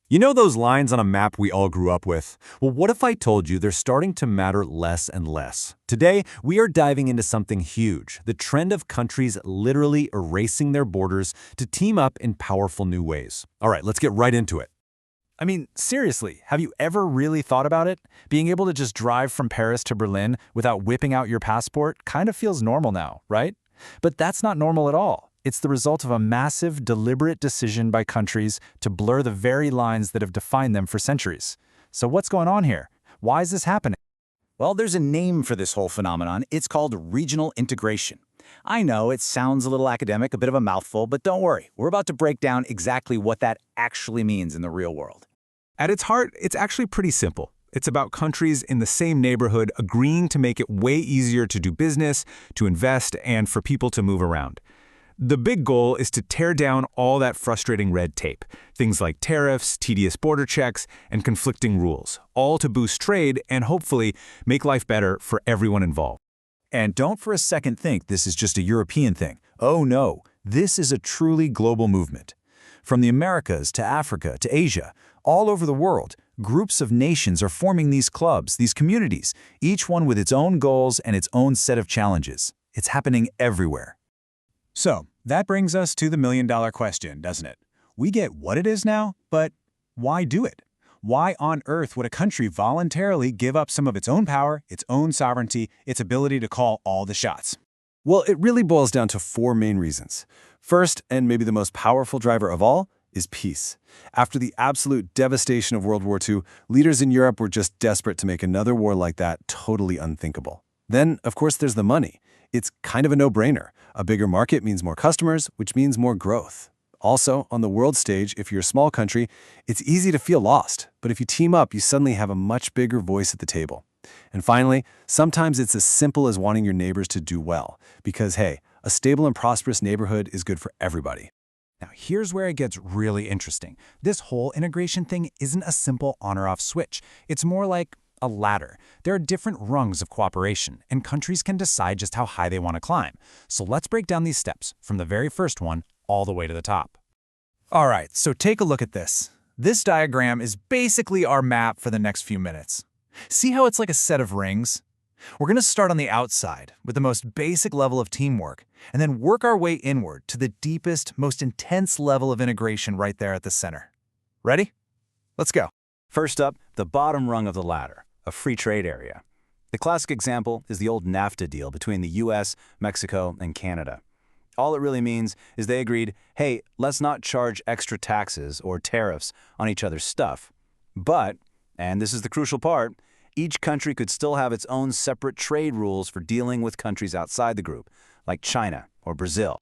You know those lines on a map we all grew up with? Well, what if I told you they're starting to matter less and less? Today, we are diving into something huge, the trend of countries literally erasing their borders to team up in powerful new ways. All right, let's get right into it. I mean, seriously, have you ever really thought about it? Being able to just drive from Paris to Berlin without whipping out your passport kind of feels normal now, right? But that's not normal at all. It's the result of a massive, deliberate decision by countries to blur the very lines that have defined them for centuries. So what's going on here? Why is this happening? Well, there's a name for this whole phenomenon. It's called regional integration. I know it sounds a little academic, a bit of a mouthful, but don't worry. We're about to break down exactly what that actually means in the real world. At its heart, it's actually pretty simple. It's about countries in the same neighborhood agreeing to make it way easier to do business, to invest, and for people to move around. The big goal is to tear down all that frustrating red tape, things like tariffs, tedious border checks, and conflicting rules, all to boost trade and hopefully make life better for everyone involved. And don't for a second think this is just a European thing. Oh no, this is a truly global movement. From the Americas to Africa to Asia, all over the world, groups of nations are forming these clubs, these communities, each one with its own goals and its own set of challenges. It's happening everywhere. So, that brings us to the million-dollar question, doesn't it? We get what it is now, but why do it? Why on earth would a country voluntarily give up some of its own power, its own sovereignty, its ability to call all the shots? Well, it really boils down to four main reasons. First, and maybe the most powerful driver of all, is peace. After the absolute devastation of World War II, leaders in Europe were just desperate to make another war like that totally unthinkable. Then, of course, there's the money. It's kind of a no-brainer. A bigger market means more customers, which means more growth. Also, on the world stage, if you're a small country, it's easy to feel lost. But if you team up, you suddenly have a much bigger voice at the table. And finally, sometimes it's as simple as wanting your neighbors to do well. Because, hey, a stable and prosperous neighborhood is good for everybody. Now, here's where it gets really interesting. This whole integration thing isn't a simple on or off switch. It's more like a ladder. There are different rungs of cooperation, and countries can decide just how high they want to climb. So let's break down these steps, from the very first one all the way to the top. All right, so take a look at this. This diagram is basically our map for the next few minutes. See how it's like a set of rings? We're going to start on the outside with the most basic level of teamwork, and then work our way inward to the deepest, most intense level of integration right there at the center. Ready? Let's go. First up, the bottom rung of the ladder, a free trade area. The classic example is the old NAFTA deal between the US, Mexico, and Canada. All it really means is they agreed, hey, let's not charge extra taxes or tariffs on each other's stuff. But, and this is the crucial part, each country could still have its own separate trade rules for dealing with countries outside the group, like China or Brazil.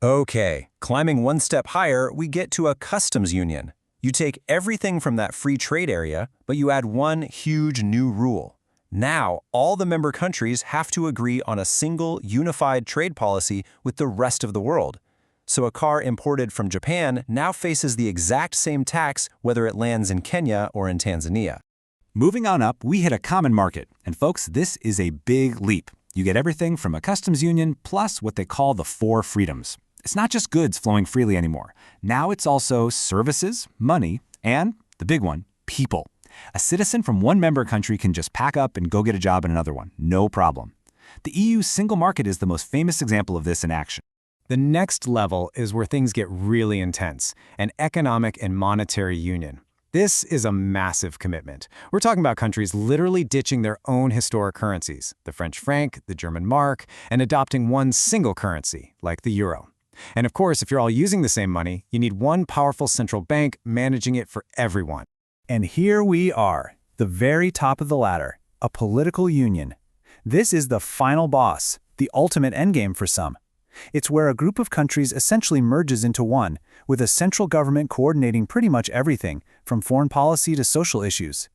Okay, climbing one step higher, we get to a customs union. You take everything from that free trade area, but you add one huge new rule. Now, all the member countries have to agree on a single, unified trade policy with the rest of the world. So a car imported from Japan now faces the exact same tax whether it lands in Kenya or in Tanzania. Moving on up, we hit a common market. And folks, this is a big leap. You get everything from a customs union plus what they call the four freedoms. It's not just goods flowing freely anymore. Now it's also services, money, and, the big one, people. A citizen from one member country can just pack up and go get a job in another one, no problem. The EU's single market is the most famous example of this in action. The next level is where things get really intense, an economic and monetary union. This is a massive commitment. We're talking about countries literally ditching their own historic currencies, the French franc, the German mark, and adopting one single currency, like the euro. And of course, if you're all using the same money, you need one powerful central bank managing it for everyone. And here we are, the very top of the ladder, a political union. This is the final boss, the ultimate endgame for some. It's where a group of countries essentially merges into one, with a central government coordinating pretty much everything, from foreign policy to social issues.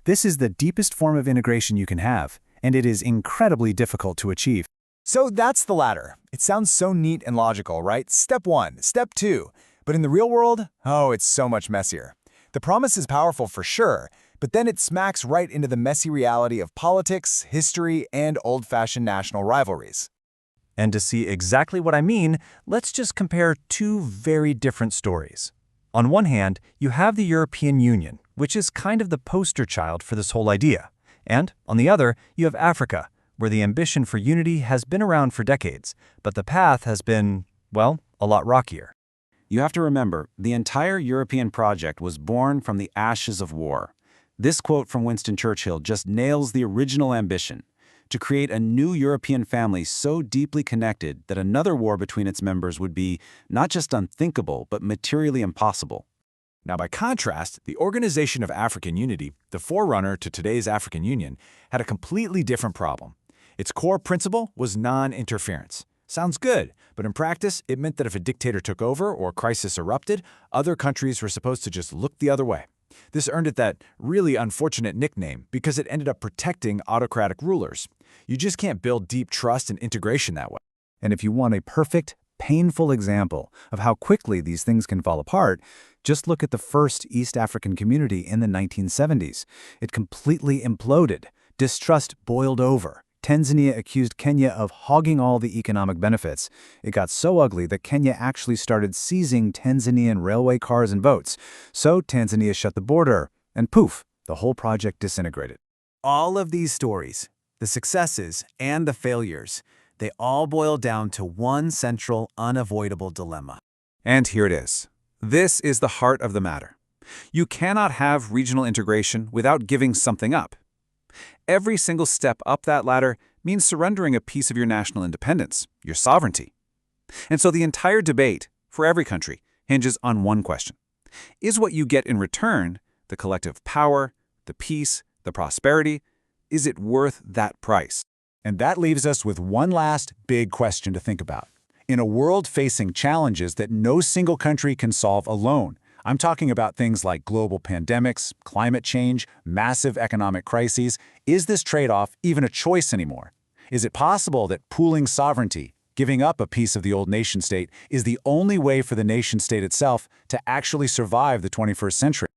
This is the deepest form of integration you can have, and it is incredibly difficult to achieve. So that's the ladder. It sounds so neat and logical, right? Step 1, step 2. But in the real world, oh, it's so much messier. The promise is powerful for sure, but then it smacks right into the messy reality of politics, history, and old-fashioned national rivalries. And to see exactly what I mean, let's just compare two very different stories. On one hand, you have the European Union, which is kind of the poster child for this whole idea. And, on the other, you have Africa, where the ambition for unity has been around for decades, but the path has been, well, a lot rockier. You have to remember, the entire European project was born from the ashes of war. This quote from Winston Churchill just nails the original ambition: to create a new European family so deeply connected that another war between its members would be not just unthinkable, but materially impossible. Now, by contrast, the Organization of African Unity, the forerunner to today's African Union, had a completely different problem. Its core principle was non-interference. Sounds good, but in practice, it meant that if a dictator took over or crisis erupted, other countries were supposed to just look the other way. This earned it that really unfortunate nickname because it ended up protecting autocratic rulers. You just can't build deep trust and integration that way. And if you want a perfect, painful example of how quickly these things can fall apart, just look at the first East African community in the 1970s. It completely imploded. Distrust boiled over. Tanzania accused Kenya of hogging all the economic benefits. It got so ugly that Kenya actually started seizing Tanzanian railway cars and boats. So Tanzania shut the border, and poof, the whole project disintegrated. All of these stories, the successes and the failures, they all boil down to one central, unavoidable dilemma. And here it is. This is the heart of the matter. You cannot have regional integration without giving something up. Every single step up that ladder means surrendering a piece of your national independence, your sovereignty. And so the entire debate, for every country, hinges on one question. Is what you get in return, the collective power, the peace, the prosperity, is it worth that price? And that leaves us with one last big question to think about. In a world facing challenges that no single country can solve alone, I'm talking about things like global pandemics, climate change, massive economic crises. Is this trade-off even a choice anymore? Is it possible that pooling sovereignty, giving up a piece of the old nation-state, is the only way for the nation-state itself to actually survive the 21st century?